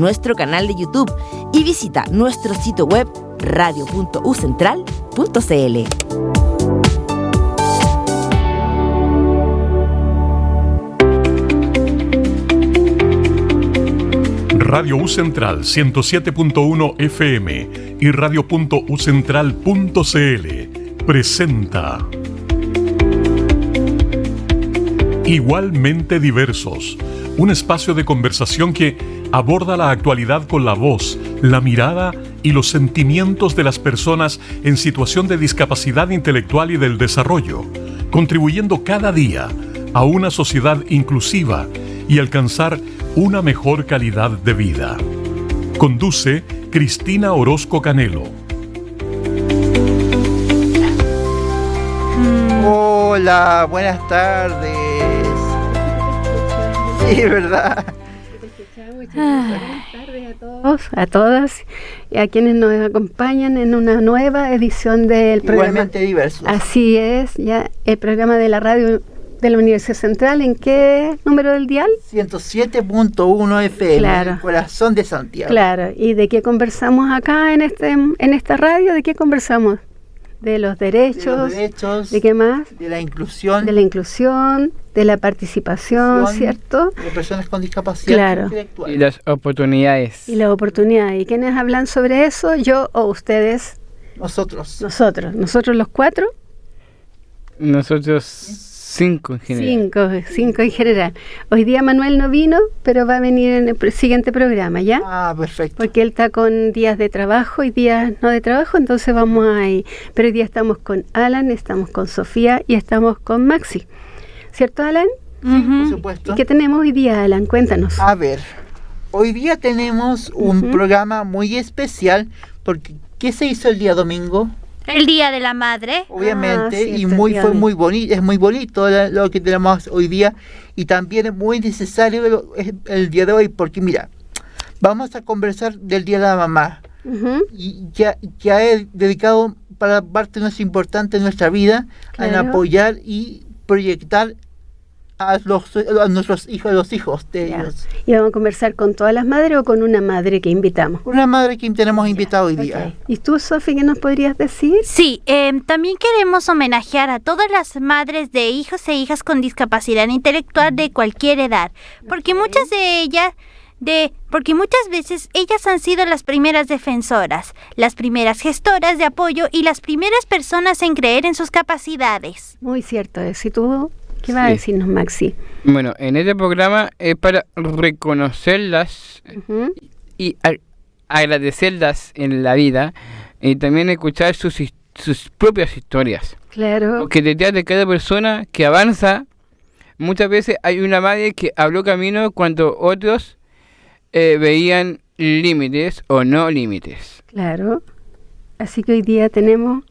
nuestro canal de YouTube y visita nuestro sitio web radio.ucentral.cl. Radio U Central 107.1 FM y radio.ucentral.cl presenta Igualmente Diversos, un espacio de conversación que aborda la actualidad con la voz, la mirada y los sentimientos de las personas en situación de discapacidad intelectual y del desarrollo, contribuyendo cada día a una sociedad inclusiva y alcanzar una mejor calidad de vida. Conduce Cristina Orozco Canelo. Hola, buenas tardes. Sí, ¿verdad? Buenas tardes a todos, a todas y a quienes nos acompañan en una nueva edición del programa. Igualmente Diversos. Así es, ya el programa de la radio de la Universidad Central. ¿En qué número del dial? 107.1 FM, claro. El corazón de Santiago. Claro, ¿y de qué conversamos acá en esta radio? ¿De qué conversamos? De los derechos, ¿de qué más? De la inclusión. De la inclusión, de la participación, ¿cierto? De personas con discapacidad, claro, intelectual. Y las oportunidades. Y las oportunidades. ¿Y quiénes hablan sobre eso? ¿Yo o ustedes? Nosotros. ¿Nosotros los cuatro? Nosotros 5 en general. Cinco en general. Hoy día Manuel no vino, pero va a venir en el siguiente programa, ¿ya? Ah, perfecto. Porque él está con días de trabajo y días no de trabajo, entonces vamos ahí. Pero hoy día estamos con Alan, estamos con Sofía y estamos con Maxi. ¿Cierto, Alan? Por supuesto. ¿Y qué tenemos hoy día, Alan? Cuéntanos. A ver, hoy día tenemos un programa muy especial, porque ¿qué se hizo el día domingo? El Día de la Madre. Obviamente, sí, y fue muy bonito, es muy bonito lo que tenemos hoy día, y también es muy necesario el día de hoy, porque mira, vamos a conversar del Día de la Mamá, y que he dedicado para parte más importante de nuestra vida, claro, en apoyar y proyectar a nuestros hijos, los hijos de ellos. ¿Y vamos a conversar con todas las madres o con una madre que invitamos? Una madre que tenemos invitado hoy día. Okay. ¿Y tú, Sofi, qué nos podrías decir? Sí, también queremos homenajear a todas las madres de hijos e hijas con discapacidad intelectual de cualquier edad, porque muchas veces ellas han sido las primeras defensoras, las primeras gestoras de apoyo y las primeras personas en creer en sus capacidades. Muy cierto eso. ¿Y tú qué vas a decirnos, Maxi? Bueno, en este programa es para reconocerlas y agradecerlas en la vida, y también escuchar sus propias historias. Claro. Porque detrás de cada persona que avanza, muchas veces hay una madre que abrió camino cuando otros veían límites o no límites. Claro. Así que hoy día tenemos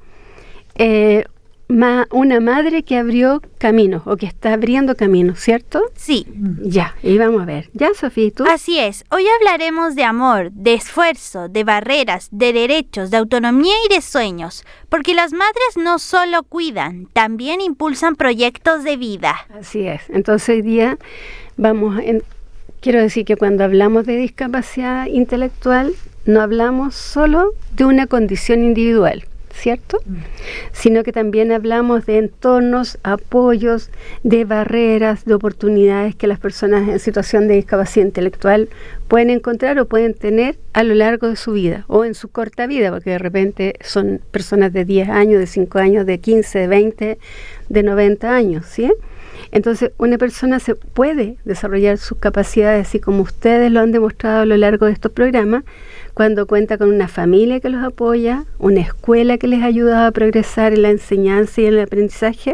una madre que abrió caminos, o que está abriendo caminos, ¿cierto? Sí. Ya, y vamos a ver. ¿Ya, Sofía, y tú? Así es. Hoy hablaremos de amor, de esfuerzo, de barreras, de derechos, de autonomía y de sueños. Porque las madres no solo cuidan, también impulsan proyectos de vida. Así es. Entonces hoy día quiero decir que cuando hablamos de discapacidad intelectual, no hablamos solo de una condición individual, ¿cierto? Sino que también hablamos de entornos, apoyos, de barreras, de oportunidades que las personas en situación de discapacidad intelectual pueden encontrar o pueden tener a lo largo de su vida, o en su corta vida, porque de repente son personas de 10 años, de 5 años, de 15, de 20, de 90 años, ¿sí? Entonces, una persona se puede desarrollar sus capacidades, así como ustedes lo han demostrado a lo largo de estos programas, cuando cuenta con una familia que los apoya, una escuela que les ayuda a progresar en la enseñanza y en el aprendizaje,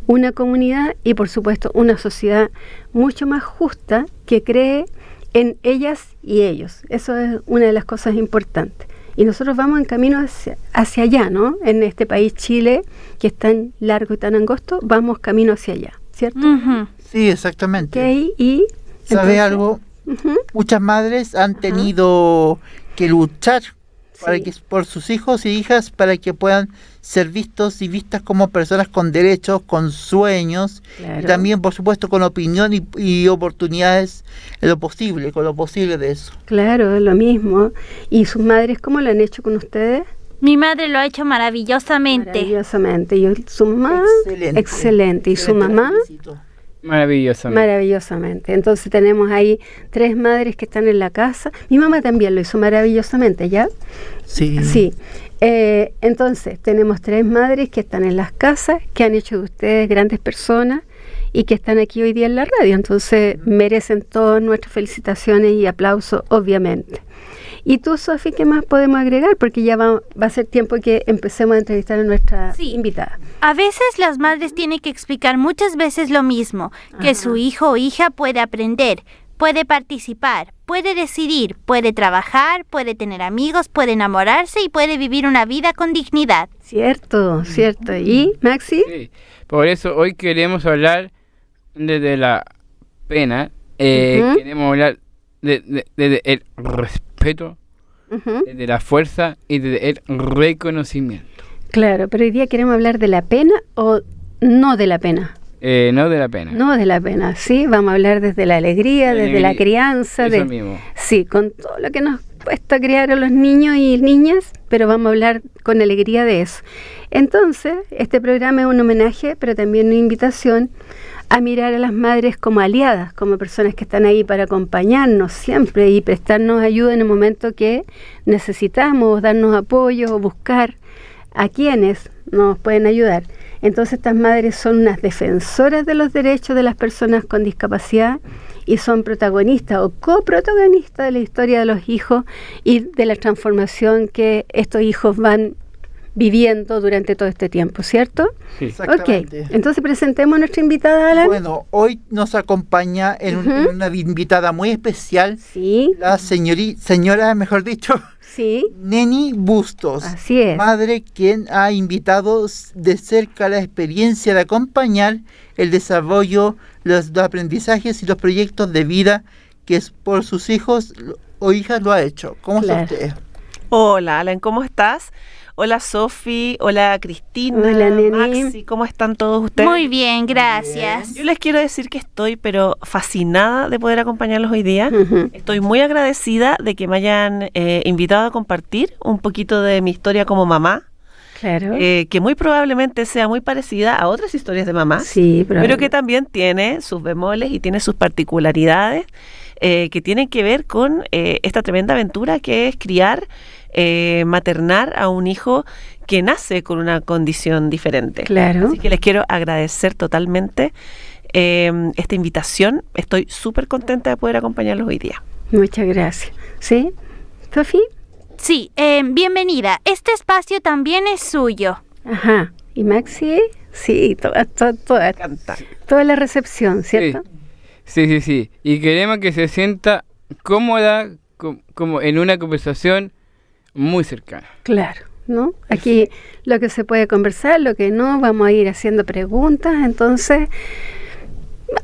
una comunidad y, por supuesto, una sociedad mucho más justa que cree en ellas y ellos. Eso es una de las cosas importantes. Y nosotros vamos en camino hacia allá, ¿no? En este país, Chile, que es tan largo y tan angosto, vamos camino hacia allá, ¿cierto? Sí, exactamente. Okay, y ¿sabe algo? Muchas madres han tenido que luchar para que, por sus hijos y hijas, para que puedan ser vistos y vistas como personas con derechos, con sueños, y también, por supuesto, con opinión y oportunidades en lo posible, con lo posible de eso. Claro, lo mismo. ¿Y sus madres cómo lo han hecho con ustedes? Mi madre lo ha hecho maravillosamente. Maravillosamente. ¿Y su mamá? Excelente. ¿Y su mamá? Maravillosamente. Entonces tenemos ahí 3 madres que están en la casa. Mi mamá también lo hizo maravillosamente, ¿ya? Sí. Entonces tenemos 3 madres que están en las casas, que han hecho de ustedes grandes personas y que están aquí hoy día en la radio. Entonces merecen todas nuestras felicitaciones y aplausos, obviamente. ¿Y tú, Sofi, qué más podemos agregar? Porque ya va a ser tiempo que empecemos a entrevistar a nuestra invitada. A veces las madres tienen que explicar muchas veces lo mismo, que su hijo o hija puede aprender, puede participar, puede decidir, puede trabajar, puede tener amigos, puede enamorarse y puede vivir una vida con dignidad. Cierto. ¿Y, Maxi? Sí, por eso hoy queremos hablar desde la pena, queremos hablar de el respeto, de la fuerza y del reconocimiento. Claro, pero hoy día queremos hablar de la pena o no de la pena. No de la pena. No de la pena, sí, vamos a hablar desde la alegría, desde la crianza. Eso mismo. Sí, con todo lo que nos cuesta criar a los niños y niñas, pero vamos a hablar con alegría de eso. Entonces, este programa es un homenaje, pero también una invitación a mirar a las madres como aliadas, como personas que están ahí para acompañarnos siempre y prestarnos ayuda en el momento que necesitamos, darnos apoyo o buscar a quienes nos pueden ayudar. Entonces estas madres son unas defensoras de los derechos de las personas con discapacidad y son protagonistas o coprotagonistas de la historia de los hijos y de la transformación que estos hijos van viviendo durante todo este tiempo, ¿cierto? Sí. Exactamente. Ok, entonces presentemos a nuestra invitada, Alan. Bueno, hoy nos acompaña en una invitada muy especial, Sí. la señora, mejor dicho, Sí. Neni Bustos. Así es. Madre quien ha invitado de cerca la experiencia de acompañar el desarrollo, los aprendizajes y los proyectos de vida que por sus hijos o hijas lo ha hecho. ¿Cómo está usted? Hola, Alan, ¿cómo estás? Hola, Sofi. Hola, Cristina. Hola, Neni. Maxi. ¿Cómo están todos ustedes? Muy bien, gracias. Yo les quiero decir que estoy fascinada de poder acompañarlos hoy día. Ujú. Estoy muy agradecida de que me hayan invitado a compartir un poquito de mi historia como mamá, Claro. que muy probablemente sea muy parecida a otras historias de mamás, Sí, pero que también tiene sus bemoles y tiene sus particularidades que tienen que ver con esta tremenda aventura que es criar, maternar a un hijo que nace con una condición diferente. Claro. Así que les quiero agradecer totalmente esta invitación. Estoy súper contenta de poder acompañarlos hoy día. Muchas gracias. ¿Sí? ¿Sofi? Sí, bienvenida. Este espacio también es suyo. Ajá. ¿Y Maxi? Sí, toda Encanta. la recepción, ¿cierto? Sí. Y queremos que se sienta cómoda, como en una conversación muy cercana. Claro, ¿no? Aquí lo que se puede conversar, lo que no, vamos a ir haciendo preguntas, entonces...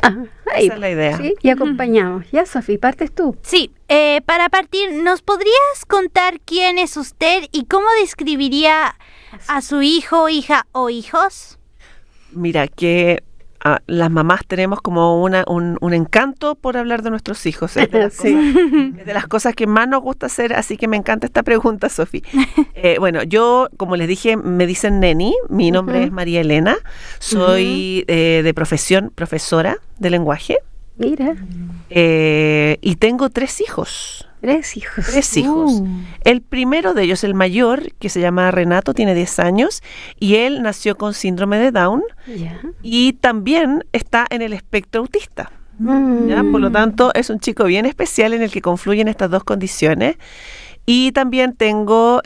ahí, Esa es la idea. ¿sí? Y acompañamos. Ya, Sofi, partes tú. Sí, para partir, ¿nos podrías contar quién es usted y cómo describiría a su hijo, hija o hijos? Mira, que las mamás tenemos como un encanto por hablar de nuestros hijos. Es de, es de las cosas que más nos gusta hacer, así que me encanta esta pregunta, Sofi. Bueno, yo, como les dije, me dicen Neni, mi nombre es María Elena, soy de profesión profesora de lenguaje. Mira, y tengo 3 hijos. 3 hijos. 3 hijos. El primero de ellos, el mayor, que se llama Renato, tiene 10 años y él nació con síndrome de Down Ya. y también está en el espectro autista. ¿Ya? Por lo tanto, es un chico bien especial en el que confluyen estas dos condiciones. Y también tengo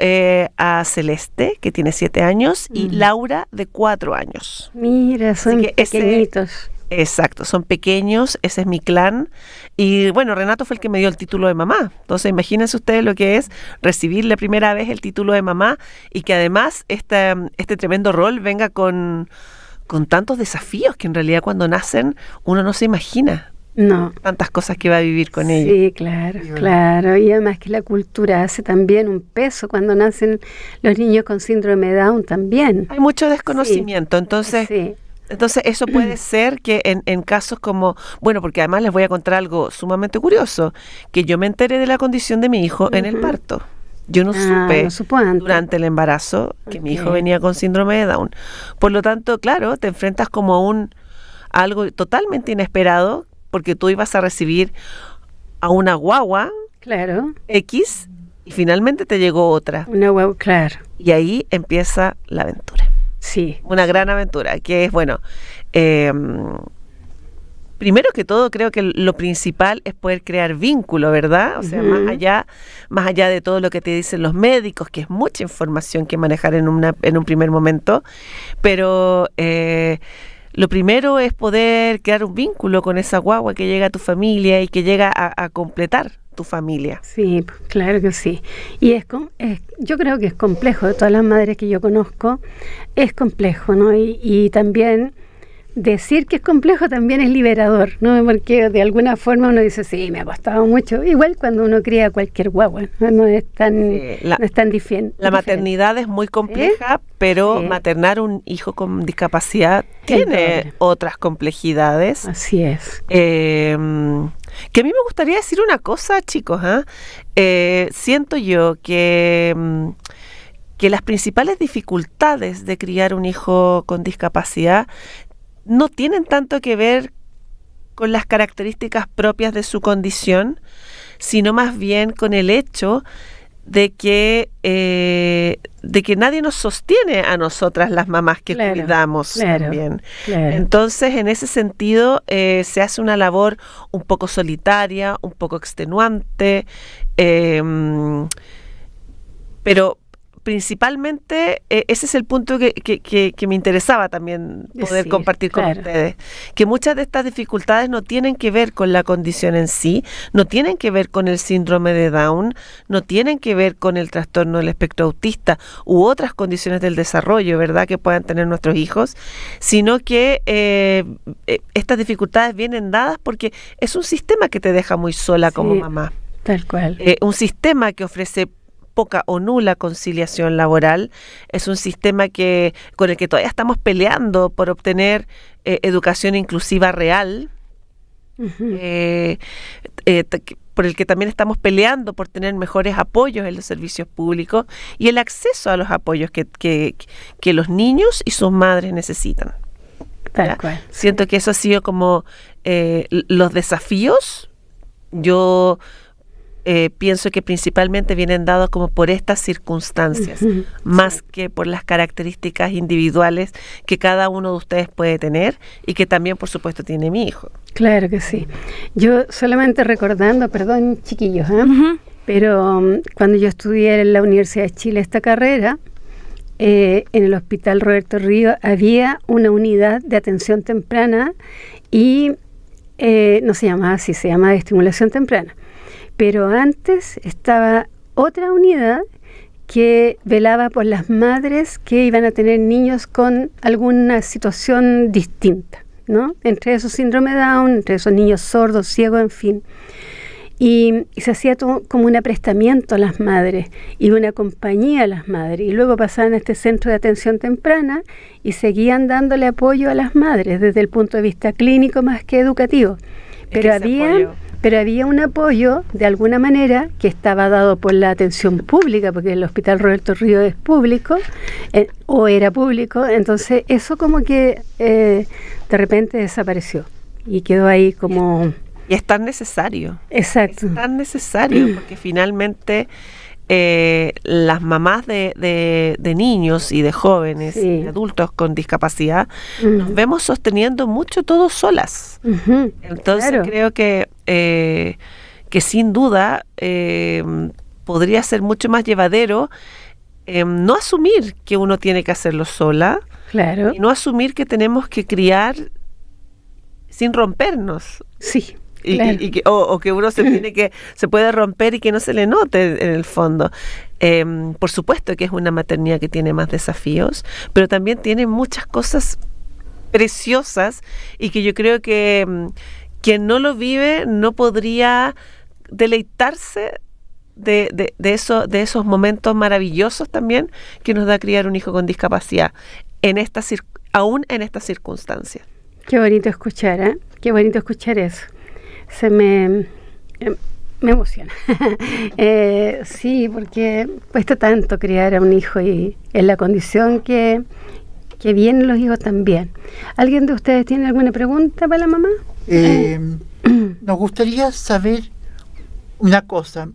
a Celeste, que tiene 7 años, y Laura, de 4 años. Mira, son Así que pequeñitos. Exacto, son pequeños, ese es mi clan. Y bueno, Renato fue el que me dio el título de mamá. Entonces imagínense ustedes lo que es recibir la primera vez el título de mamá y que además este tremendo rol venga con tantos desafíos que en realidad cuando nacen uno no se imagina. No. tantas cosas que va a vivir con ellos. Sí, claro. Y además que la cultura hace también un peso cuando nacen los niños con síndrome de Down también. Hay mucho desconocimiento, entonces eso puede ser que en casos como, bueno, porque además les voy a contar algo sumamente curioso, que yo me enteré de la condición de mi hijo en el parto. Yo no supe durante el embarazo que mi hijo venía con síndrome de Down. Por lo tanto, claro, te enfrentas como a algo totalmente inesperado, porque tú ibas a recibir a una guagua X y finalmente te llegó otra. Una guagua, claro. Y ahí empieza la aventura. Sí. Una gran aventura, que es, bueno, primero que todo creo que lo principal es poder crear vínculo, ¿verdad? O sea, más allá de todo lo que te dicen los médicos, que es mucha información que manejar en un primer momento, pero lo primero es poder crear un vínculo con esa guagua que llega a tu familia y que llega a completar tu familia. Sí, claro que sí. Y yo creo que es complejo. De todas las madres que yo conozco, es complejo, ¿no? Y también decir que es complejo también es liberador, ¿no? Porque de alguna forma uno dice, sí, me ha costado mucho. Igual cuando uno cría cualquier guagua, no es tan difícil. La maternidad es muy compleja, pero maternar un hijo con discapacidad tiene otras complejidades. Así es. Que a mí me gustaría decir una cosa, chicos, siento yo que las principales dificultades de criar un hijo con discapacidad no tienen tanto que ver con las características propias de su condición, sino más bien con el hecho de que nadie nos sostiene a nosotras las mamás que cuidamos también. Entonces, en ese sentido, se hace una labor un poco solitaria, un poco extenuante, pero principalmente ese es el punto que me interesaba también poder compartir con ustedes, que muchas de estas dificultades no tienen que ver con la condición en sí, no tienen que ver con el síndrome de Down, no tienen que ver con el trastorno del espectro autista u otras condiciones del desarrollo, ¿verdad?, que puedan tener nuestros hijos, sino que estas dificultades vienen dadas porque es un sistema que te deja muy sola como mamá. Tal cual. Un sistema que ofrece poca o nula conciliación laboral, es un sistema con el que todavía estamos peleando por obtener educación inclusiva real, por el que también estamos peleando por tener mejores apoyos en los servicios públicos y el acceso a los apoyos que los niños y sus madres necesitan. Tal cual. Siento que eso ha sido como los desafíos. Yo pienso que principalmente vienen dados como por estas circunstancias, más que por las características individuales que cada uno de ustedes puede tener y que también, por supuesto, tiene mi hijo. Claro que sí. Yo solamente recordando, perdón, chiquillos, pero cuando yo estudié en la Universidad de Chile esta carrera, en el Hospital Roberto Ríos había una unidad de atención temprana y no se llamaba así, se llama de estimulación temprana. Pero antes estaba otra unidad que velaba por las madres que iban a tener niños con alguna situación distinta, ¿no? Entre esos síndrome de Down, entre esos niños sordos, ciegos, en fin. Y se hacía todo como un aprestamiento a las madres y una compañía a las madres. Y luego pasaban a este centro de atención temprana y seguían dándole apoyo a las madres desde el punto de vista clínico más que educativo. Pero había un apoyo, de alguna manera, que estaba dado por la atención pública, porque el Hospital Roberto Ríos es público, o era público, entonces eso como que de repente desapareció y quedó ahí como... Y es tan necesario. Exacto. Es tan necesario, porque finalmente las mamás de niños y de jóvenes y adultos con discapacidad nos vemos sosteniendo mucho todo solas. Entonces creo que sin duda podría ser mucho más llevadero no asumir que uno tiene que hacerlo sola, y no asumir que tenemos que criar sin rompernos. Sí. O que uno se puede romper y que no se le note en el fondo. Por supuesto que es una maternidad que tiene más desafíos, pero también tiene muchas cosas preciosas y que yo creo que quien no lo vive no podría deleitarse de esos momentos maravillosos también que nos da criar un hijo con discapacidad, aún en estas circunstancias. Qué bonito escuchar, ¿eh? Qué bonito escuchar eso. Me emociona. Sí, porque cuesta tanto criar a un hijo y en la condición que vienen los hijos también. ¿Alguien de ustedes tiene alguna pregunta para la mamá? Nos gustaría saber una cosa.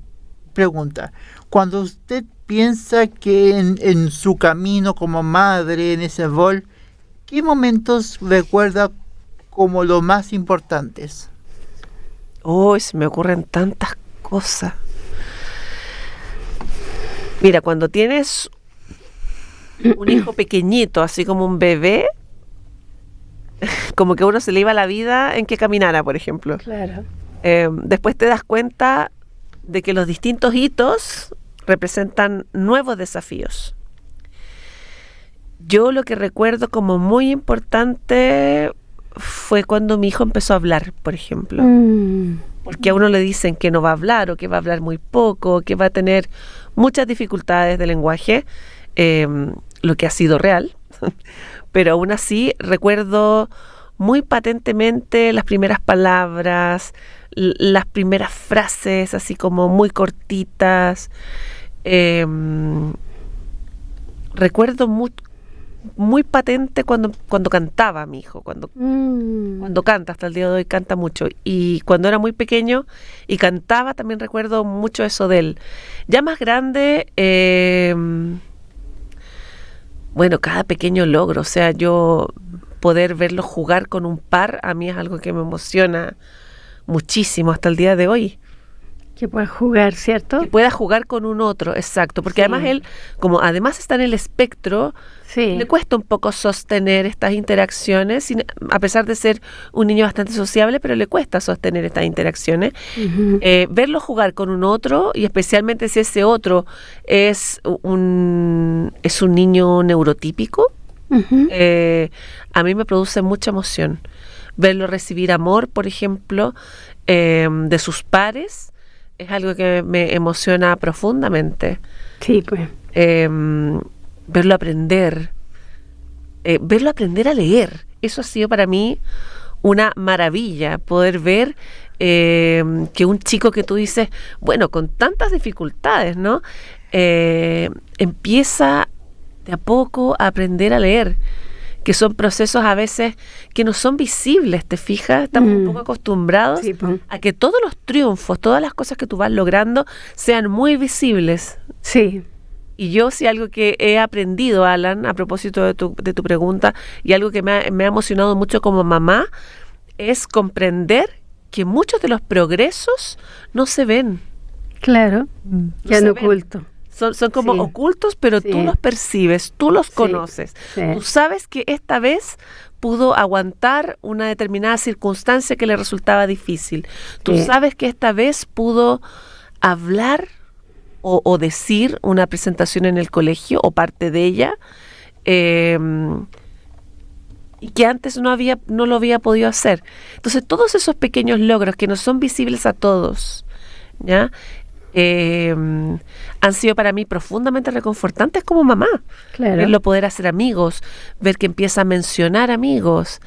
Pregunta. Cuando usted piensa que en su camino como madre, en ese rol, ¿qué momentos recuerda como los más importantes? Se me ocurren tantas cosas. Mira, cuando tienes un hijo pequeñito, así como un bebé, como que a uno se le iba la vida en que caminara, por ejemplo. Claro. Después te das cuenta de que los distintos hitos representan nuevos desafíos. Yo lo que recuerdo como muy importante fue cuando mi hijo empezó a hablar, por ejemplo. Porque a uno le dicen que no va a hablar, o que va a hablar muy poco, o que va a tener muchas dificultades de lenguaje, lo que ha sido real. Pero aún así recuerdo muy patentemente las primeras palabras, las primeras frases, así como muy cortitas. Recuerdo muy patente cuando cantaba mi hijo, cuando canta, hasta el día de hoy canta mucho, y cuando era muy pequeño y cantaba también recuerdo mucho eso de él. Ya más grande, cada pequeño logro, o sea, yo poder verlo jugar con un par, a mí es algo que me emociona muchísimo hasta el día de hoy. Que pueda jugar, ¿cierto? Que pueda jugar con un otro, exacto. Porque además él, como además está en el espectro, le cuesta un poco sostener estas interacciones, a pesar de ser un niño bastante sociable, pero le cuesta sostener estas interacciones. Verlo jugar con un otro, y especialmente si ese otro es un niño neurotípico, a mí me produce mucha emoción. Verlo recibir amor, por ejemplo, de sus pares, es algo que me emociona profundamente. Sí, pues. Verlo aprender a leer. Eso ha sido para mí una maravilla, poder ver que un chico que tú dices, bueno, con tantas dificultades, ¿no? Empieza de a poco a aprender a leer, que son procesos a veces que no son visibles, ¿te fijas? Estamos un poco acostumbrados a que todos los triunfos, todas las cosas que tú vas logrando sean muy visibles. Sí. Y yo sí, algo que he aprendido, Alan, a propósito de tu pregunta, y algo que me ha emocionado mucho como mamá, es comprender que muchos de los progresos no se ven. Claro, quedan ocultos. Son como ocultos, pero tú los percibes, tú los conoces. Sí. Tú sabes que esta vez pudo aguantar una determinada circunstancia que le resultaba difícil. Tú sabes que esta vez pudo hablar o decir una presentación en el colegio o parte de ella, y que antes no lo había podido hacer. Entonces, todos esos pequeños logros que no son visibles a todos, ¿ya? Han sido para mí profundamente reconfortantes como mamá. Claro. Verlo poder hacer amigos, ver que empieza a mencionar amigos,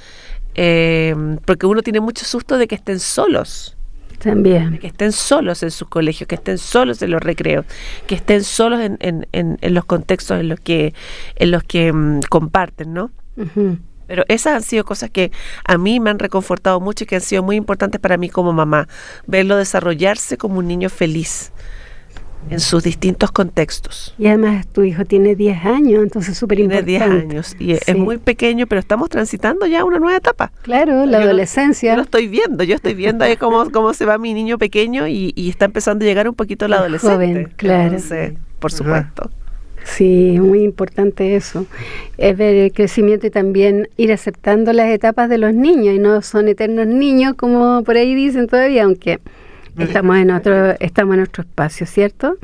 porque uno tiene mucho susto de que estén solos. También. De que estén solos en sus colegios, que estén solos en los recreos, que estén solos en los contextos en los que comparten, ¿no? Pero esas han sido cosas que a mí me han reconfortado mucho y que han sido muy importantes para mí como mamá. Verlo desarrollarse como un niño feliz en sus distintos contextos. Y además tu hijo tiene 10 años, entonces súper importante. Tiene 10 años y es muy pequeño, pero estamos transitando ya una nueva etapa. Claro, la adolescencia. Yo lo estoy viendo ahí cómo se va mi niño pequeño y está empezando a llegar un poquito la adolescente. Joven, claro. Entonces, por supuesto. Sí, muy importante eso, es ver el crecimiento y también ir aceptando las etapas de los niños, y no son eternos niños como por ahí dicen todavía, aunque estamos en otro espacio, ¿cierto?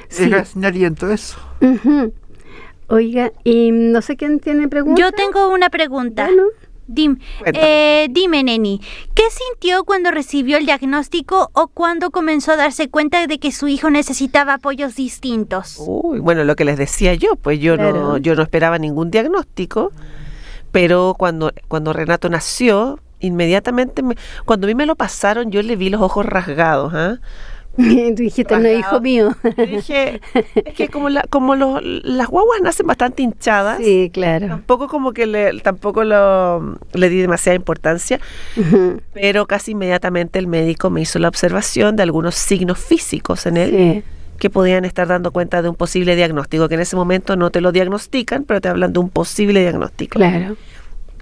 Sí. Es aliento eso. Oiga, y no sé quién tiene preguntas. Yo tengo una pregunta. Bueno, Dime, Neni, ¿qué sintió cuando recibió el diagnóstico o cuando comenzó a darse cuenta de que su hijo necesitaba apoyos distintos? Bueno, lo que les decía yo, pues yo no esperaba ningún diagnóstico, pero cuando Renato nació, inmediatamente, cuando a mí me lo pasaron, yo le vi los ojos rasgados, Tú dijiste, no, hijo mío. Yo dije, es que las guaguas nacen bastante hinchadas. Sí, claro. Tampoco le di demasiada importancia, pero casi inmediatamente el médico me hizo la observación de algunos signos físicos en él que podían estar dando cuenta de un posible diagnóstico, que en ese momento no te lo diagnostican, pero te hablan de un posible diagnóstico. Claro.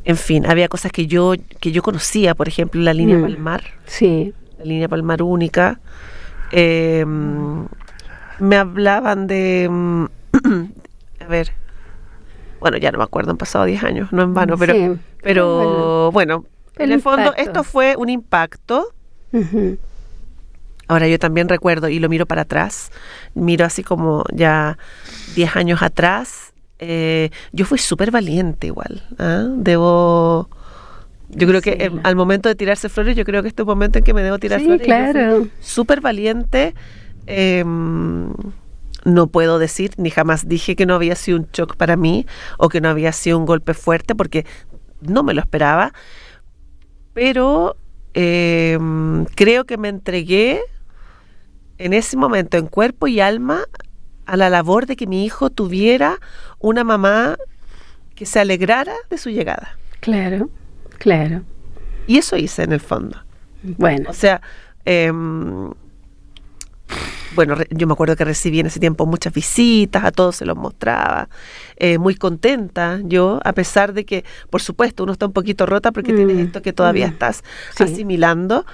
En fin, había cosas que yo conocía, por ejemplo, la línea palmar. Sí. La línea palmar única. Me hablaban de a ver, bueno, ya no me acuerdo, han pasado 10 años, no en vano, pero bueno, en el fondo esto fue un impacto. Ahora yo también recuerdo y lo miro para atrás, miro así como ya 10 años atrás, yo fui súper valiente igual, yo creo que al momento de tirarse flores, yo creo que este es un momento en que me debo tirar flores. Claro. Súper valiente. No puedo decir, ni jamás dije que no había sido un shock para mí o que no había sido un golpe fuerte, porque no me lo esperaba. Pero creo que me entregué en ese momento en cuerpo y alma a la labor de que mi hijo tuviera una mamá que se alegrara de su llegada. Claro. Y eso hice en el fondo. Bueno. O sea, yo me acuerdo que recibí en ese tiempo muchas visitas, a todos se los mostraba, muy contenta yo, a pesar de que, por supuesto, uno está un poquito rota porque tienes esto que todavía estás asimilando,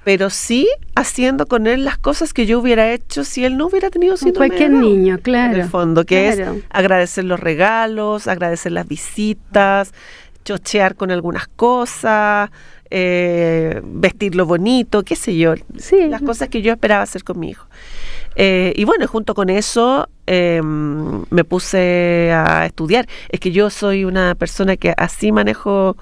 pero sí haciendo con él las cosas que yo hubiera hecho si él no hubiera tenido síndrome cualquier de Down, niño, claro. en el fondo, que es agradecer los regalos, agradecer las visitas, chochear con algunas cosas, vestirlo bonito, qué sé yo, las cosas que yo esperaba hacer con mi hijo. Y bueno, junto con eso me puse a estudiar. Es que yo soy una persona que así manejo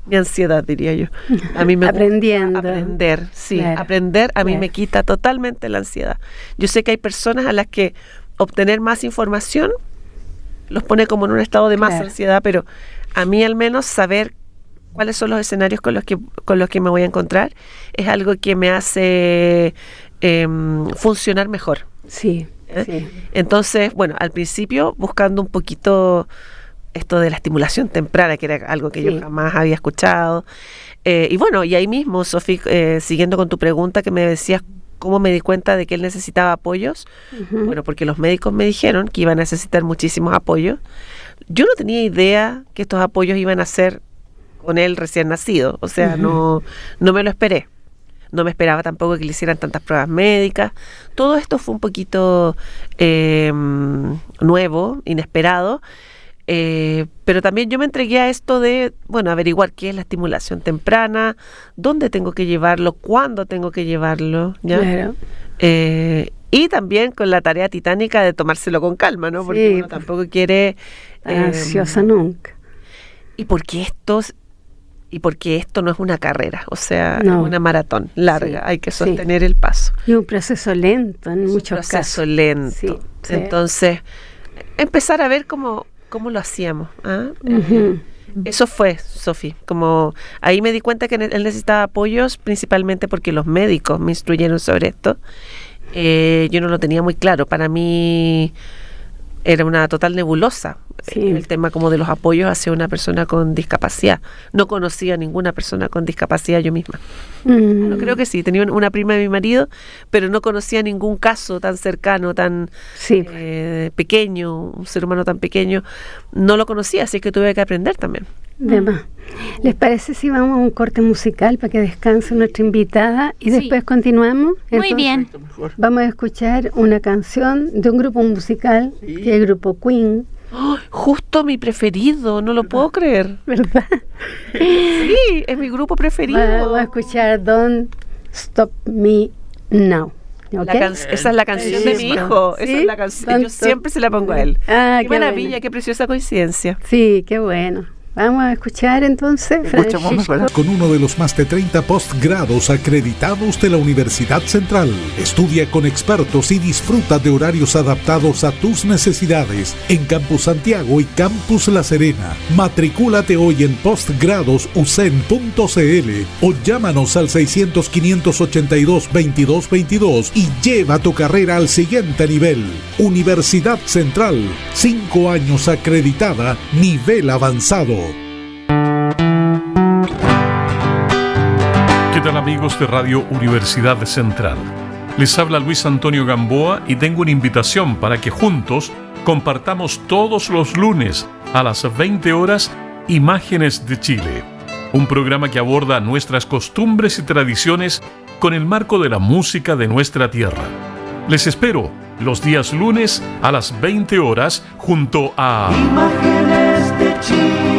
mi ansiedad, diría yo. A mí me Aprendiendo. gusta aprender, aprender a mí me quita totalmente la ansiedad. Yo sé que hay personas a las que obtener más información los pone como en un estado de más ansiedad, pero a mí al menos saber cuáles son los escenarios con los que me voy a encontrar es algo que me hace funcionar mejor. Sí. Entonces, bueno, al principio buscando un poquito esto de la estimulación temprana, que era algo que yo jamás había escuchado. Y bueno, y ahí mismo, Sofi, siguiendo con tu pregunta que me decías cómo me di cuenta de que él necesitaba apoyos. Bueno, porque los médicos me dijeron que iba a necesitar muchísimos apoyos. Yo no tenía idea que estos apoyos iban a ser con él recién nacido, o sea, no me lo esperé. No me esperaba tampoco que le hicieran tantas pruebas médicas. Todo esto fue un poquito nuevo, inesperado, pero también yo me entregué a esto de, bueno, averiguar qué es la estimulación temprana, dónde tengo que llevarlo, cuándo tengo que llevarlo, ¿ya? Claro. Y también con la tarea titánica de tomárselo con calma, ¿no? Porque uno tampoco quiere... ansiosa nunca. Y porque esto no es una carrera, o sea, es una maratón larga, hay que sostener el paso. Y un proceso lento en muchos casos. Un proceso lento. Entonces, empezar a ver cómo lo hacíamos. Eso fue, Sofi, como ahí me di cuenta que él necesitaba apoyos, principalmente porque los médicos me instruyeron sobre esto. Yo no lo tenía muy claro, para mí era una total nebulosa el tema como de los apoyos hacia una persona con discapacidad. No conocía a ninguna persona con discapacidad yo misma. No, creo que sí, tenía una prima de mi marido, pero no conocía ningún caso tan cercano, tan pequeño, un ser humano tan pequeño. No lo conocía, así que tuve que aprender también. ¿Les parece si vamos a un corte musical para que descanse nuestra invitada y después continuamos? Muy bien. Vamos a escuchar una canción de un grupo musical, que es el grupo Queen. ¡Oh! Justo mi preferido, no lo puedo creer. ¿Verdad? Sí, es mi grupo preferido. Vamos a escuchar Don't Stop Me Now. ¿Okay? Esa es la canción de mi hijo. ¿Sí? Esa es la canción. Yo siempre se la pongo a él. Qué maravilla, qué preciosa coincidencia. Sí, qué bueno. Vamos a escuchar entonces, Francisco. Con uno de los más de 30 postgrados acreditados de la Universidad Central. Estudia con expertos y disfruta de horarios adaptados a tus necesidades en Campus Santiago y Campus La Serena. Matricúlate hoy en postgradosucen.cl o llámanos al 600-582-2222 y lleva tu carrera al siguiente nivel. Universidad Central, 5 años acreditada, nivel avanzado. ¿Qué tal, amigos de Radio Universidad Central? Les habla Luis Antonio Gamboa y tengo una invitación para que juntos compartamos todos los lunes a las 20 horas Imágenes de Chile, un programa que aborda nuestras costumbres y tradiciones con el marco de la música de nuestra tierra. Les espero los días lunes a las 20 horas junto a Imágenes de Chile.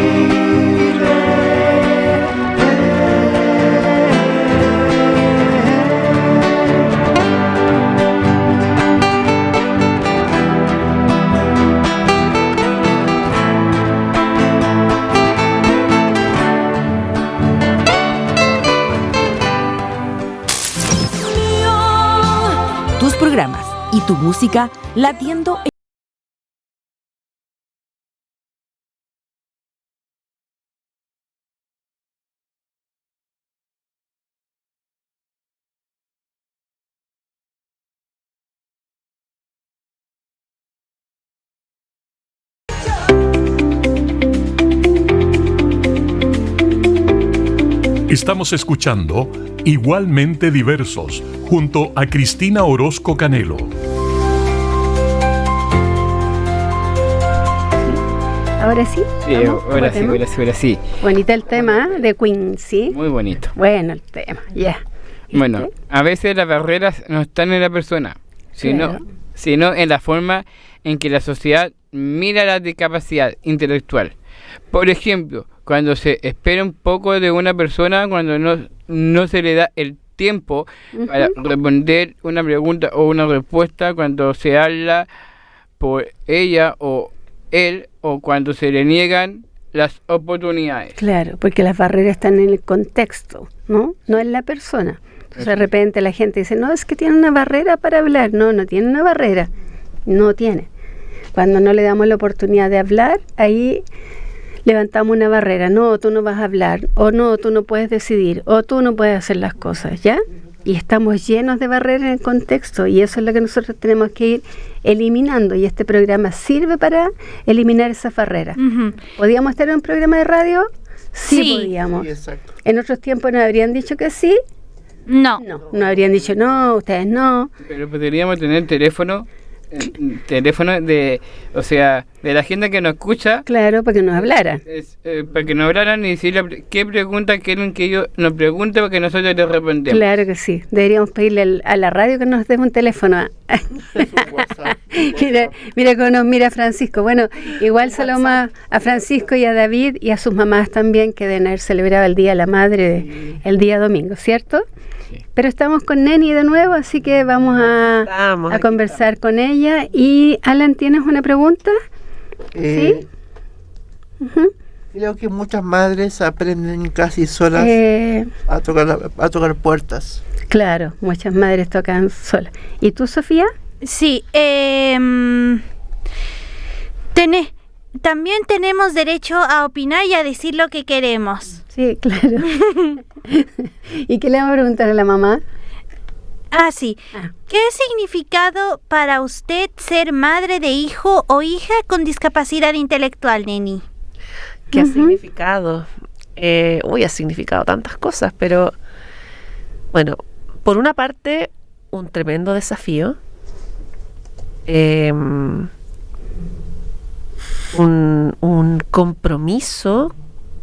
Tus programas y tu música latiendo en... Estamos escuchando Igualmente Diversos junto a Cristina Orozco Canelo. ¿Ahora sí? Sí, ahora sí. Bonito el tema de Queen, ¿sí? Muy bonito. Bueno, el tema, ya. Bueno, a veces las barreras no están en la persona, sino en la forma en que la sociedad mira la discapacidad intelectual. Por ejemplo, cuando se espera un poco de una persona, cuando no se le da el tiempo para responder una pregunta o una respuesta, cuando se habla por ella o él, o cuando se le niegan las oportunidades. Claro, porque las barreras están en el contexto, ¿no? No en la persona. Entonces de repente la gente dice, no, es que tiene una barrera para hablar. No, no tiene una barrera. No tiene. Cuando no le damos la oportunidad de hablar, ahí levantamos una barrera. No, tú no vas a hablar. O no, tú no puedes decidir. O tú no puedes hacer las cosas, ¿ya? Y estamos llenos de barreras en el contexto. Y eso es lo que nosotros tenemos que ir eliminando. Y este programa sirve para eliminar esas barreras. ¿Podíamos tener un programa de radio? Sí. Podíamos. Sí, exacto. En otros tiempos nos habrían dicho que sí. No habrían dicho no, ustedes no. Pero podríamos tener teléfono de la gente que nos escucha. Claro, para que nos hablara. Para que nos hablaran y decirle qué pregunta quieren que ellos nos pregunten para que nosotros les respondemos. Claro que sí. Deberíamos pedirle a la radio que nos dé un teléfono. Mira cómo nos mira Francisco. Bueno, igual saludamos a Francisco y a David y a sus mamás también, que deben haber celebrado el Día de la Madre el día domingo, ¿cierto? Sí. Pero estamos con Neni de nuevo, así que vamos a conversar con ella. Y Alan, ¿tienes una pregunta? ¿Sí? Creo que muchas madres aprenden casi solas a tocar puertas. Claro, muchas madres tocan solas. ¿Y tú, Sofía? Sí, también tenemos derecho a opinar y a decir lo que queremos. Sí, claro. ¿Y qué le vamos a preguntar a la mamá? Sí. ¿Qué significado para usted ser madre de hijo o hija con discapacidad intelectual, Neni? ¿Qué ha significado? Ha significado tantas cosas, pero bueno, por una parte, un tremendo desafío. Un compromiso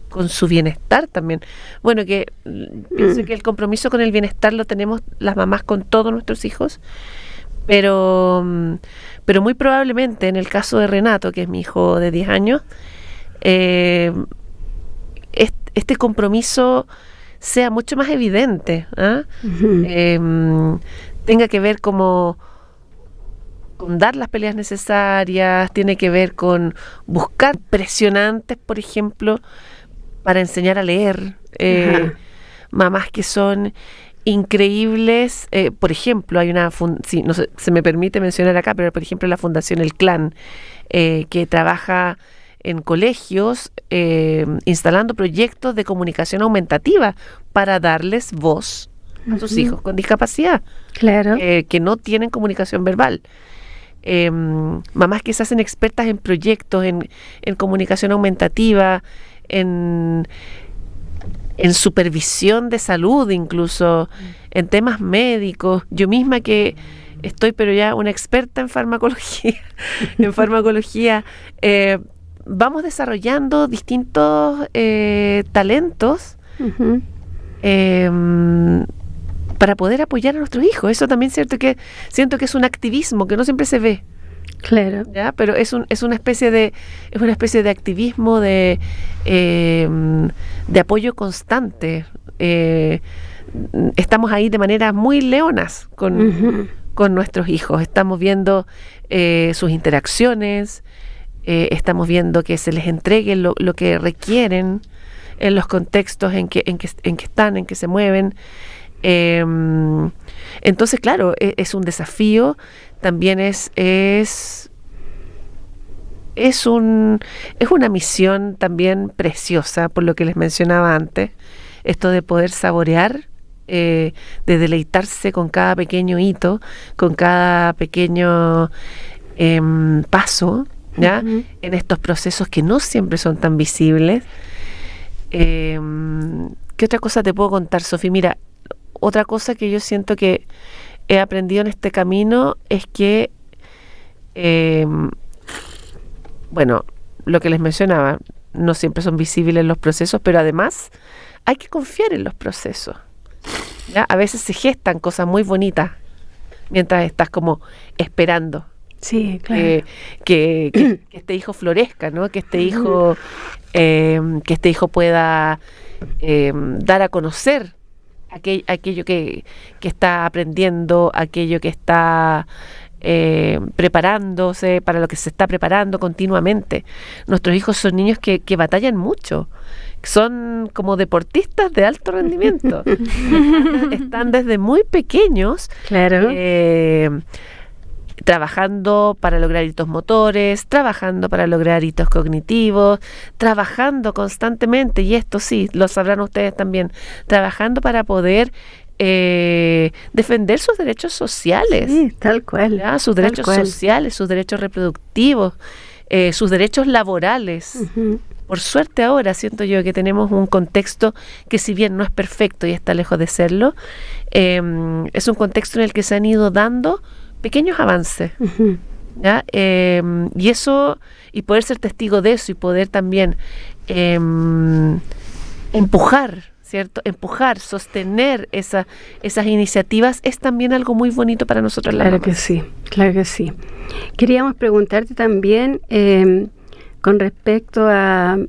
con su bienestar también. Bueno, que pienso que el compromiso con el bienestar lo tenemos las mamás con todos nuestros hijos, pero muy probablemente en el caso de Renato, que es mi hijo de 10 años, este compromiso sea mucho más evidente, tenga que ver como con dar las peleas necesarias, tiene que ver con buscar presionantes, por ejemplo, para enseñar a leer. Mamás que son increíbles. Por ejemplo, hay una, si no se me permite mencionar acá, pero por ejemplo la Fundación El Clan, que trabaja en colegios instalando proyectos de comunicación aumentativa para darles voz a sus hijos con discapacidad, claro, que no tienen comunicación verbal. Mamás que se hacen expertas en proyectos, en comunicación aumentativa, en supervisión de salud, incluso en temas médicos. Yo misma que estoy pero ya una experta en farmacología, vamos desarrollando distintos talentos para poder apoyar a nuestros hijos. Eso también siento que es un activismo que no siempre se ve. Claro. ¿Ya? Pero es una especie de activismo de apoyo constante. Estamos ahí de manera muy leonas con nuestros hijos. Estamos viendo sus interacciones, estamos viendo que se les entregue lo que requieren en los contextos en que están, en que se mueven. Entonces, claro, es un desafío. También es una misión también preciosa, por lo que les mencionaba antes, esto de poder saborear, de deleitarse con cada pequeño hito, con cada pequeño paso, ¿ya? En estos procesos que no siempre son tan visibles. ¿Qué otra cosa te puedo contar, Sofía? Mira, otra cosa que yo siento que he aprendido en este camino es que, bueno, lo que les mencionaba, no siempre son visibles los procesos, pero además hay que confiar en los procesos, ¿ya? A veces se gestan cosas muy bonitas mientras estás como esperando. Sí, claro. Que este hijo florezca, ¿no? Que este hijo pueda dar a conocer aquello que está aprendiendo, aquello que está preparándose, para lo que se está preparando continuamente. Nuestros hijos son niños que batallan mucho, son como deportistas de alto rendimiento. Están desde muy pequeños, claro, trabajando para lograr hitos motores, trabajando para lograr hitos cognitivos, trabajando constantemente, y esto sí, lo sabrán ustedes también, trabajando para poder defender sus derechos sociales. Sí, tal cual. ¿Ya? Sus derechos sociales, sus derechos reproductivos, sus derechos laborales. Por suerte ahora siento yo que tenemos un contexto que, si bien no es perfecto y está lejos de serlo, es un contexto en el que se han ido dando pequeños avances, ¿ya? Y eso, y poder ser testigo de eso, y poder también empujar, ¿cierto? Sostener esas iniciativas, es también algo muy bonito para nosotros. Claro que sí, claro que sí. Queríamos preguntarte también con respecto a,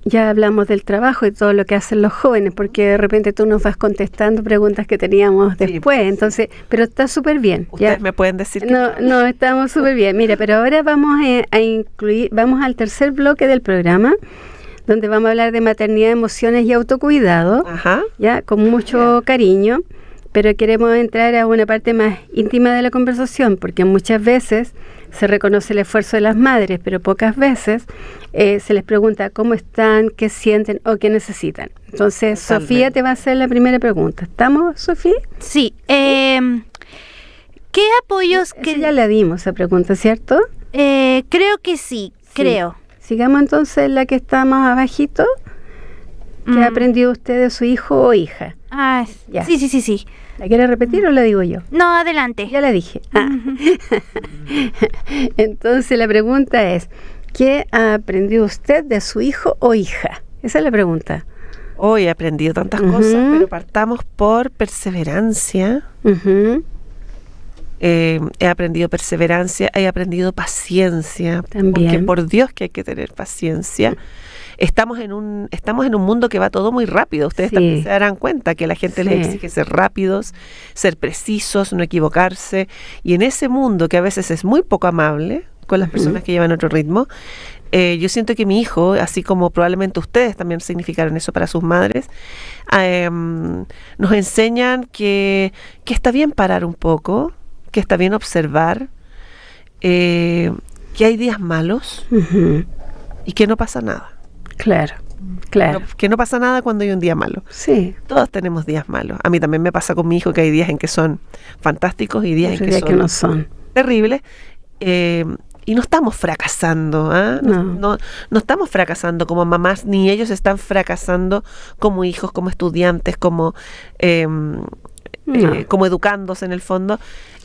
ya hablamos del trabajo y todo lo que hacen los jóvenes, porque de repente tú nos vas contestando preguntas que teníamos después, entonces, pero está súper bien. Ustedes me pueden decir que no, estamos súper bien. Mira, pero ahora vamos a incluir, vamos al tercer bloque del programa, donde vamos a hablar de maternidad, emociones y autocuidado, ya con mucho cariño, pero queremos entrar a una parte más íntima de la conversación, porque muchas veces se reconoce el esfuerzo de las madres, pero pocas veces se les pregunta cómo están, qué sienten o qué necesitan. Entonces, totalmente. Sofía te va a hacer la primera pregunta. ¿Estamos, Sofía? Sí. ¿Qué apoyos? Ya la dimos esa pregunta, ¿cierto? Creo que sí, creo. Sigamos entonces la que está más abajito. ¿Qué ha aprendido usted de su hijo o hija? Ya. Sí. ¿La quiere repetir o la digo yo? No, adelante. Ya la dije. Entonces la pregunta es, ¿qué ha aprendido usted de su hijo o hija? Esa es la pregunta. Hoy he aprendido tantas cosas, pero partamos por perseverancia. He aprendido perseverancia, he aprendido paciencia. También. Porque por Dios que hay que tener paciencia. estamos en un mundo que va todo muy rápido. Ustedes también se darán cuenta que la gente les exige ser rápidos, ser precisos, no equivocarse. Y en ese mundo que a veces es muy poco amable con las personas que llevan otro ritmo, yo siento que mi hijo, así como probablemente ustedes también significaron eso para sus madres, nos enseñan que está bien parar un poco, que está bien observar, que hay días malos y que no pasa nada. Claro. Que no pasa nada cuando hay un día malo. Sí. Todos tenemos días malos. A mí también me pasa con mi hijo que hay días en que son fantásticos y días en que no son terribles. Y no estamos fracasando, ¿eh? No estamos fracasando como mamás, ni ellos están fracasando como hijos, como estudiantes, como educandos en el fondo.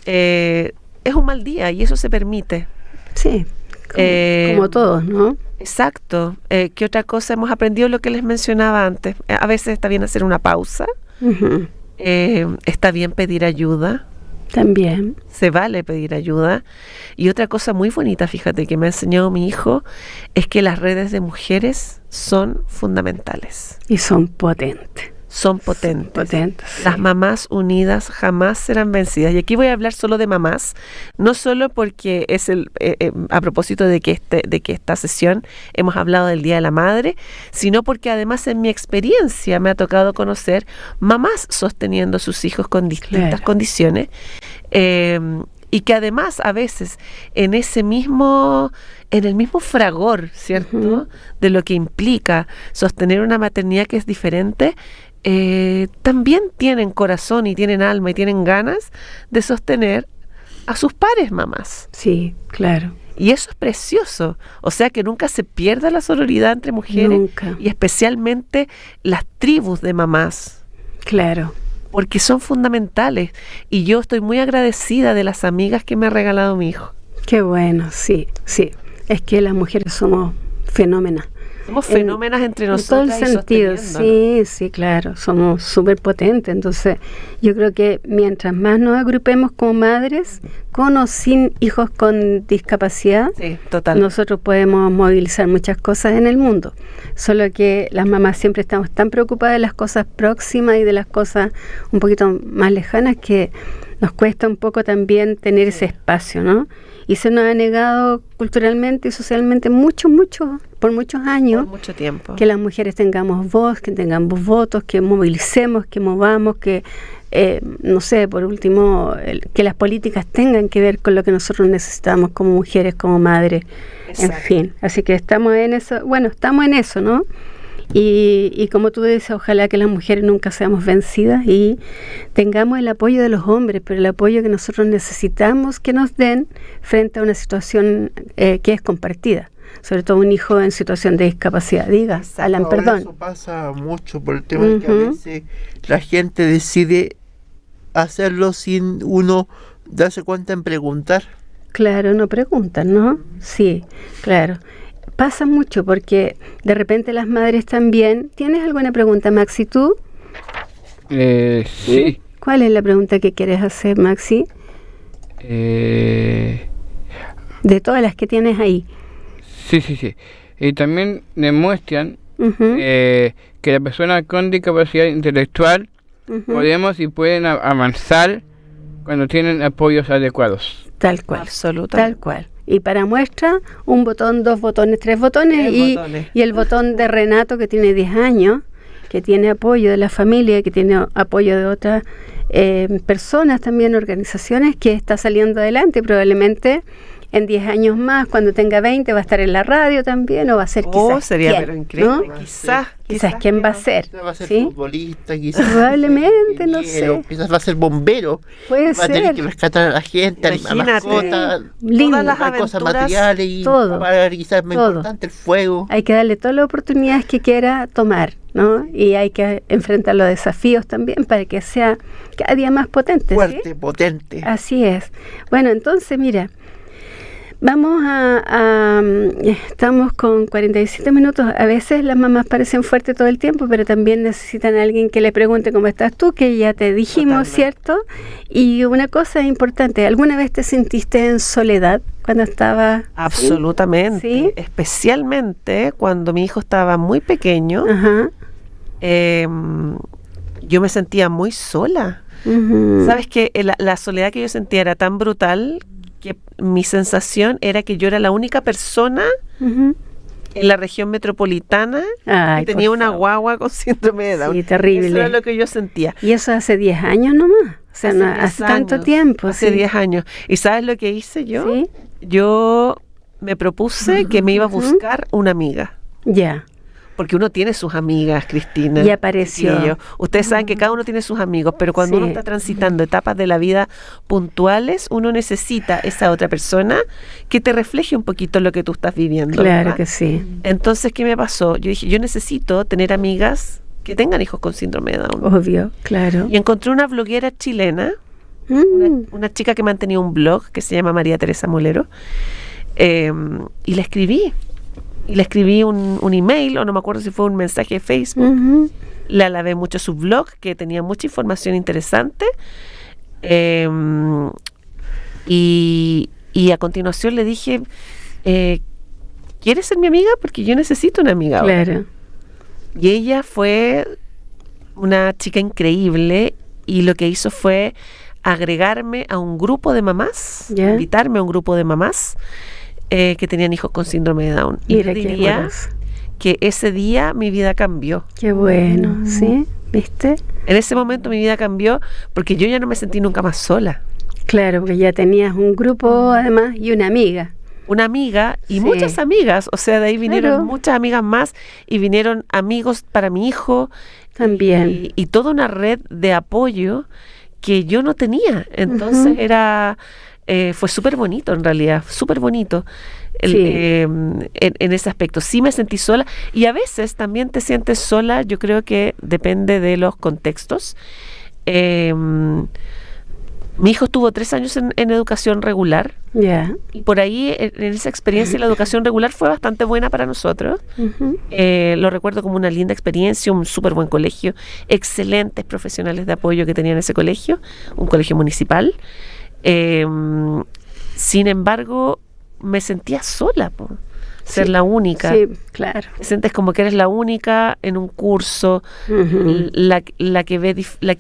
Es un mal día y eso se permite. Sí, como todos, ¿no? Exacto. ¿Qué otra cosa hemos aprendido? Lo que les mencionaba antes. A veces está bien hacer una pausa. Está bien pedir ayuda. También. Se vale pedir ayuda. Y otra cosa muy bonita, fíjate, que me ha enseñado mi hijo, es que las redes de mujeres son fundamentales. Y son potentes. Son potentes. Las sí. mamás unidas jamás serán vencidas. Y aquí voy a hablar solo de mamás, no solo porque es a propósito de que esta sesión hemos hablado del Día de la Madre, sino porque además en mi experiencia me ha tocado conocer mamás sosteniendo a sus hijos con distintas condiciones, y que además a veces en el mismo fragor, ¿cierto?, de lo que implica sostener una maternidad que es diferente, también tienen corazón y tienen alma y tienen ganas de sostener a sus pares mamás. Sí, claro. Y eso es precioso. O sea, que nunca se pierda la sororidad entre mujeres. Nunca. Y especialmente las tribus de mamás. Claro. Porque son fundamentales. Y yo estoy muy agradecida de las amigas que me ha regalado mi hijo. Qué bueno, sí. Es que las mujeres somos fenómenas. Somos fenómenas entre nosotras. En todo el sentido, sí, claro, somos súper potentes. Entonces, yo creo que mientras más nos agrupemos como madres, con o sin hijos con discapacidad, nosotros podemos movilizar muchas cosas en el mundo. Solo que las mamás siempre estamos tan preocupadas de las cosas próximas y de las cosas un poquito más lejanas que nos cuesta un poco también tener ese espacio, ¿no? Y se nos ha negado culturalmente y socialmente por muchos años, por mucho tiempo, que las mujeres tengamos voz, que tengamos votos, que movilicemos, que movamos, que no sé, por último, que las políticas tengan que ver con lo que nosotros necesitamos como mujeres, como madres. Exacto. En fin, así que estamos en eso, ¿no? Y como tú dices, ojalá que las mujeres nunca seamos vencidas y tengamos el apoyo de los hombres, pero el apoyo que nosotros necesitamos que nos den frente a una situación que es compartida, sobre todo un hijo en situación de discapacidad. Diga, Alan, perdón. Eso pasa mucho por el tema de que a veces la gente decide hacerlo sin uno darse cuenta en preguntar. Claro, no preguntan, ¿no? Sí, claro. Pasa mucho porque de repente las madres también... ¿Tienes alguna pregunta, Maxi, tú? Sí. ¿Cuál es la pregunta que quieres hacer, Maxi? De todas las que tienes ahí. Sí. Y también demuestran que las personas con discapacidad intelectual podemos y pueden avanzar cuando tienen apoyos adecuados. Tal cual. Absolutamente. Tal cual. Y para muestra, un botón, 2 botones, 3 botones y el botón de Renato, que tiene 10 años, que tiene apoyo de la familia, que tiene apoyo de otras personas también, organizaciones, que está saliendo adelante. Probablemente en 10 años más, cuando tenga 20, va a estar en la radio también, o va a ser quizás sería quién, pero increíble, ¿no? Quizás quién va a ser. Va a ser ¿sí? futbolista, quizás. Probablemente, no sé. Quizás va a ser bombero. Puede va a tener que rescatar a la gente, a mascotas, todas las cosas aventuras, materiales y todo, para quizás más importante el fuego. Hay que darle todas las oportunidades que quiera tomar, ¿no? Y hay que enfrentar los desafíos también para que sea cada día más potente. Fuerte, ¿sí? potente. Así es. Bueno, entonces, mira, Estamos con 47 minutos. A veces las mamás parecen fuertes todo el tiempo, pero también necesitan a alguien que le pregunte cómo estás tú, que ya te dijimos, totalmente, ¿cierto? Y una cosa importante, ¿alguna vez te sentiste en soledad cuando estaba? Absolutamente, ¿sí? Especialmente cuando mi hijo estaba muy pequeño. Ajá. Yo me sentía muy sola. Uh-huh. ¿Sabes qué? La soledad que yo sentía era tan brutal que mi sensación era que yo era la única persona en la región metropolitana que tenía una guagua con síndrome de Down. Sí, terrible. Eso era lo que yo sentía. Y eso hace 10 años nomás. O sea, hace tanto tiempo. Hace 10 años. ¿Y sabes lo que hice yo? ¿Sí? Yo me propuse que me iba a buscar una amiga. Ya. Porque uno tiene sus amigas, Cristina. Y apareció. Ustedes saben que cada uno tiene sus amigos, pero cuando uno está transitando etapas de la vida puntuales, uno necesita esa otra persona que te refleje un poquito lo que tú estás viviendo. Claro, ¿verdad? Que sí. Entonces, ¿qué me pasó? Yo dije, yo necesito tener amigas que tengan hijos con síndrome de Down. Obvio, claro. Y encontré una bloguera chilena, una chica que mantenía un blog que se llama María Teresa Molero, y le escribí. Y le escribí un email, o no me acuerdo si fue un mensaje de Facebook. Le alabé mucho su blog, que tenía mucha información interesante. Y a continuación le dije, ¿quieres ser mi amiga? Porque yo necesito una amiga ahora. Claro. Y ella fue una chica increíble, y lo que hizo fue agregarme a un grupo de mamás, invitarme a un grupo de mamás que tenían hijos con síndrome de Down. Y yo diría que ese día mi vida cambió. Qué bueno, ¿sí? ¿Viste? En ese momento mi vida cambió porque yo ya no me sentí nunca más sola. Claro, porque ya tenías un grupo además y una amiga. Una amiga y muchas amigas, o sea, de ahí vinieron muchas amigas más y vinieron amigos para mi hijo. También. Y toda una red de apoyo que yo no tenía. Entonces fue súper bonito en realidad, súper bonito en ese aspecto. Sí me sentí sola, y a veces también te sientes sola. Yo creo que depende de los contextos. Mi hijo estuvo 3 años en educación regular, y por ahí en esa experiencia la educación regular fue bastante buena para nosotros. Lo recuerdo como una linda experiencia, un súper buen colegio, excelentes profesionales de apoyo que tenía en ese colegio, un colegio municipal. Sin embargo, me sentía sola por ser la única. Sí, claro. Te sientes como que eres la única en un curso, la que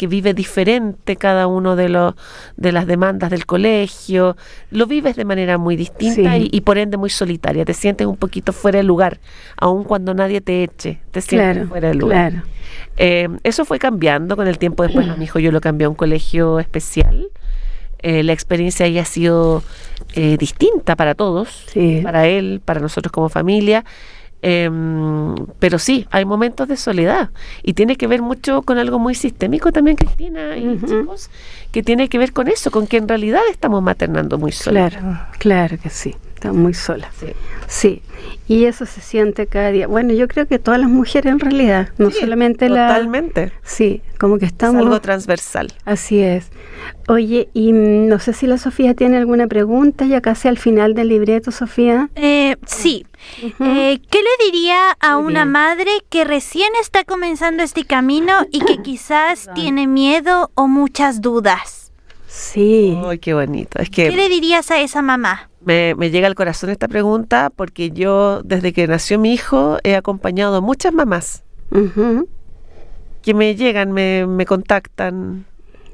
vive diferente cada uno de las demandas del colegio. Lo vives de manera muy distinta y por ende muy solitaria. Te sientes un poquito fuera de lugar, aun cuando nadie te eche. Te sientes fuera de lugar. Claro. Eso fue cambiando con el tiempo. Después a mi hijo yo lo cambié a un colegio especial. La experiencia ahí ha sido distinta para todos, para él, para nosotros como familia, pero sí, hay momentos de soledad, y tiene que ver mucho con algo muy sistémico también, Cristina, y chicos, que tiene que ver con eso, con que en realidad estamos maternando muy solas. Claro que sí, estamos muy solas. Sí, y eso se siente cada día. Bueno, yo creo que todas las mujeres en realidad, no solamente totalmente. Sí, como que estamos... Es algo transversal. Así es. Oye, y no sé si la Sofía tiene alguna pregunta, ya casi al final del libreto, Sofía. Sí. ¿Qué le diría a una madre que recién está comenzando este camino y que quizás tiene miedo o muchas dudas? Sí. ¡Ay, qué bonito! Es que ¿qué le dirías a esa mamá? Me llega al corazón esta pregunta porque yo, desde que nació mi hijo, he acompañado a muchas mamás que me llegan, me contactan.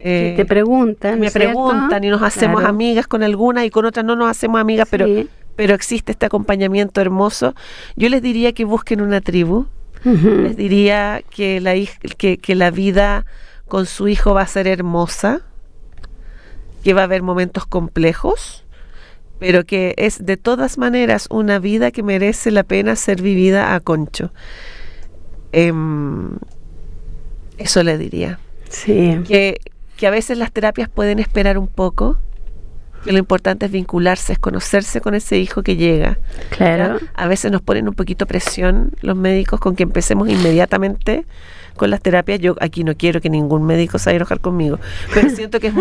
Que te preguntan. Me preguntan y nos hacemos amigas con algunas, y con otras no nos hacemos amigas, pero existe este acompañamiento hermoso. Yo les diría que busquen una tribu. Les diría que la vida con su hijo va a ser hermosa, que va a haber momentos complejos, pero que es de todas maneras una vida que merece la pena ser vivida a concho. Eso le diría. Sí. Que a veces las terapias pueden esperar un poco, que lo importante es vincularse, es conocerse con ese hijo que llega. Claro. ¿Ya? A veces nos ponen un poquito presión los médicos con que empecemos inmediatamente con las terapias. Yo aquí no quiero que ningún médico se vaya a enojar conmigo, pero siento que es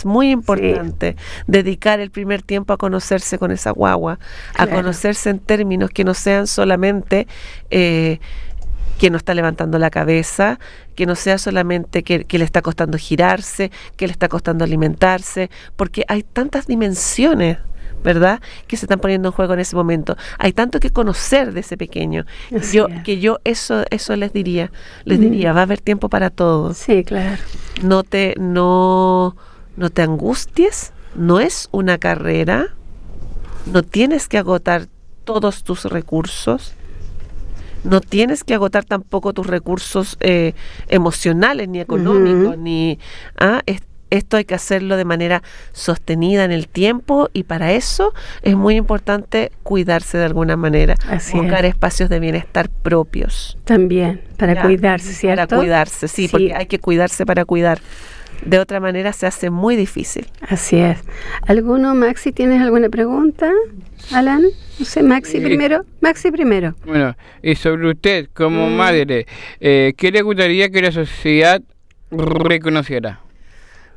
muy importante dedicar el primer tiempo a conocerse con esa guagua, a conocerse en términos que no sean solamente que no está levantando la cabeza, que no sea solamente que le está costando girarse, que le está costando alimentarse, porque hay tantas dimensiones, ¿verdad?, que se están poniendo en juego en ese momento. Hay tanto que conocer de ese pequeño. Yo eso les diría, va a haber tiempo para todo. Sí, claro. No te angusties, no es una carrera, no tienes que agotar todos tus recursos. No tienes que agotar tampoco tus recursos emocionales ni económicos, esto hay que hacerlo de manera sostenida en el tiempo, y para eso es muy importante cuidarse de alguna manera, buscar espacios de bienestar propios. También, para cuidarse, ¿cierto? Para cuidarse, sí, porque hay que cuidarse para cuidar. De otra manera se hace muy difícil. Así es. ¿Alguno, Maxi, tienes alguna pregunta? Alan, no sé, Maxi primero. Bueno, y sobre usted como madre, ¿qué le gustaría que la sociedad reconociera?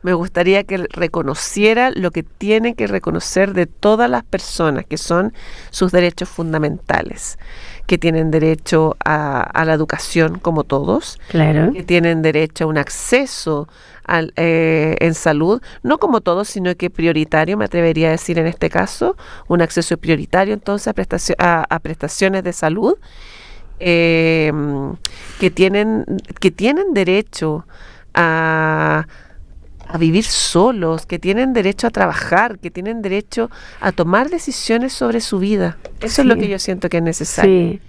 Me gustaría que reconociera lo que tiene que reconocer de todas las personas, que son sus derechos fundamentales, que tienen derecho a la educación como todos, claro, que tienen derecho a un acceso en salud, no como todos, sino que prioritario, me atrevería a decir en este caso, un acceso prioritario entonces a prestaciones de salud, que tienen derecho a vivir solos, que tienen derecho a trabajar, que tienen derecho a tomar decisiones sobre su vida. Eso es lo que yo siento que es necesario. Sí.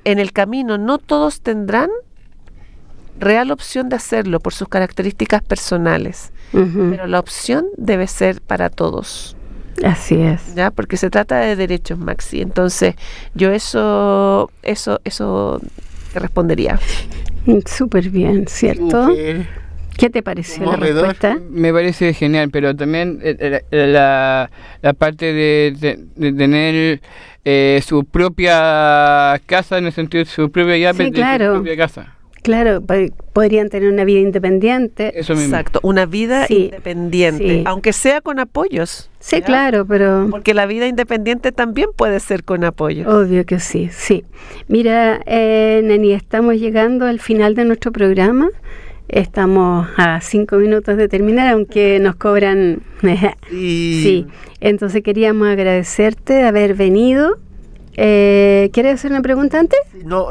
En el camino no todos tendrán real opción de hacerlo por sus características personales, pero la opción debe ser para todos. Así es. ¿Ya? Porque se trata de derechos, Maxi. Entonces, yo eso te respondería. Súper bien, ¿cierto? ¿Qué te pareció la respuesta? Me parece genial, pero también la parte de tener su propia casa, en el sentido de su propia llave, sí, claro, de su propia casa. Claro, podrían tener una vida independiente. Eso mismo. Exacto, una vida independiente, aunque sea con apoyos. Sí, ¿ya? Claro, pero... Porque la vida independiente también puede ser con apoyos. Obvio que sí, sí. Mira, Neni, estamos llegando al final de nuestro programa. Estamos a 5 minutos de terminar, aunque nos cobran... Sí. Entonces queríamos agradecerte de haber venido. ¿Quieres hacer una pregunta antes? No,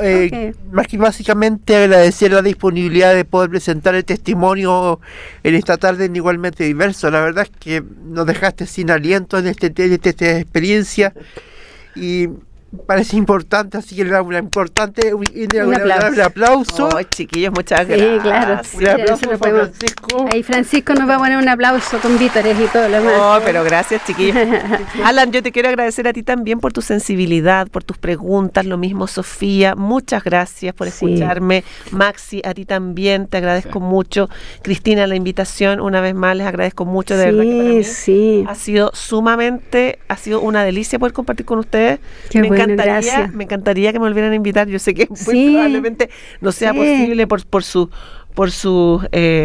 más que básicamente agradecer la disponibilidad de poder presentar el testimonio en esta tarde en Igualmente Diverso. La verdad es que nos dejaste sin aliento en esta experiencia y parece importante, así que le damos un aplauso. Oh, chiquillos, muchas gracias. Sí, claro. Un aplauso para Francisco. Ahí Francisco nos va a poner un aplauso con vítores y todo lo demás. Oh, pero gracias, chiquillos. Alan, yo te quiero agradecer a ti también por tu sensibilidad, por tus preguntas, lo mismo Sofía, muchas gracias por escucharme. Maxi, a ti también, te agradezco mucho. Cristina, la invitación, una vez más les agradezco mucho, de verdad que para mí ha sido una delicia poder compartir con ustedes. Me encantaría que me volvieran a invitar. Yo sé que muy probablemente no sea posible por su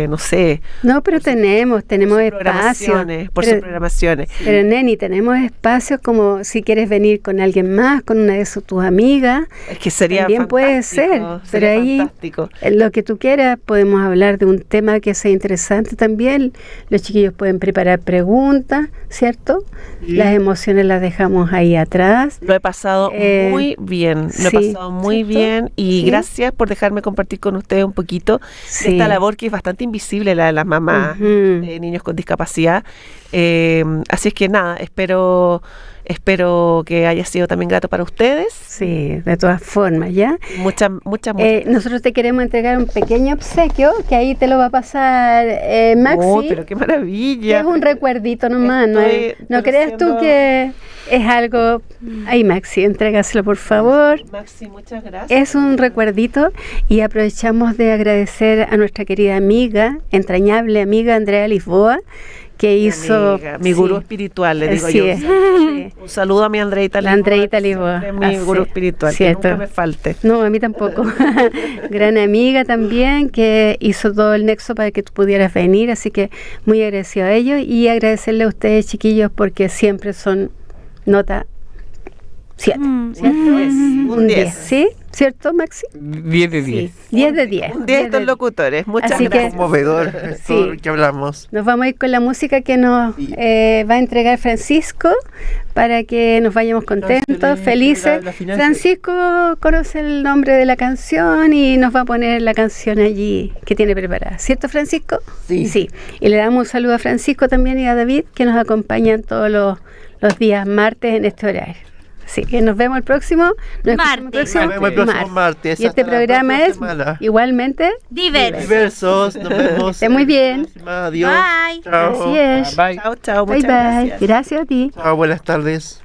no sé. No, pero tenemos espacios. Por sus programaciones. Pero Neni, tenemos espacios como si quieres venir con alguien más, con una de tus amigas. Es que sería también puede ser. Pero ahí, fantástico. Lo que tú quieras, podemos hablar de un tema que sea interesante también. Los chiquillos pueden preparar preguntas, ¿cierto? Sí. Las emociones las dejamos ahí atrás. Lo he pasado muy bien. Lo he pasado muy bien. Y gracias por dejarme compartir con ustedes un poquito de esta labor que es bastante invisible, la de las mamás de niños con discapacidad. Así es que nada, espero que haya sido también grato para ustedes. Sí, de todas formas, ¿ya? Muchas nosotros te queremos entregar un pequeño obsequio, que ahí te lo va a pasar Maxi. Oh, pero qué maravilla. Que es un recuerdito nomás, no creas tú que... Es algo... Ahí, Maxi, entrégaselo, por favor. Maxi, muchas gracias. Es un recuerdito y aprovechamos de agradecer a nuestra querida amiga, entrañable amiga Andrea Lisboa, que hizo... Amiga, mi gurú espiritual, le digo yo. Sí. Un saludo a mi Andreita Lisboa. La Andreita Lisboa. Mi gurú espiritual, cierto. que nunca me falte. No, a mí tampoco. Gran amiga también, que hizo todo el nexo para que tú pudieras venir, así que muy agradecido a ellos y agradecerle a ustedes, chiquillos, porque siempre son nota 7. ¿Cierto? Un 10. ¿Sí? ¿Cierto, Maxi? 10 de 10. Sí, 10 de 10. Un día estos locutores. Muchas Así gracias. que- Conmovedor Sí. todo lo que hablamos. Nos vamos a ir con la música que nos va a entregar Francisco para que nos vayamos contentos, felices. la finanza. Francisco conoce el nombre de la canción y nos va a poner la canción allí que tiene preparada. ¿Cierto, Francisco? Sí. Sí. Y le damos un saludo a Francisco también y a David, que nos acompañan todos los días martes en este horario. Así que nos vemos el próximo. Nos escuchamos Martes. Nos vemos el próximo martes. Y este Hasta la programa próxima es semana. igualmente Diverso. Diversos. Nos vemos. Esté muy bien. la próxima. Adiós. Bye. Chao. Así es. Bye. Chao, chao. Bye Muchas bye. gracias. Gracias a ti. Chao, buenas tardes.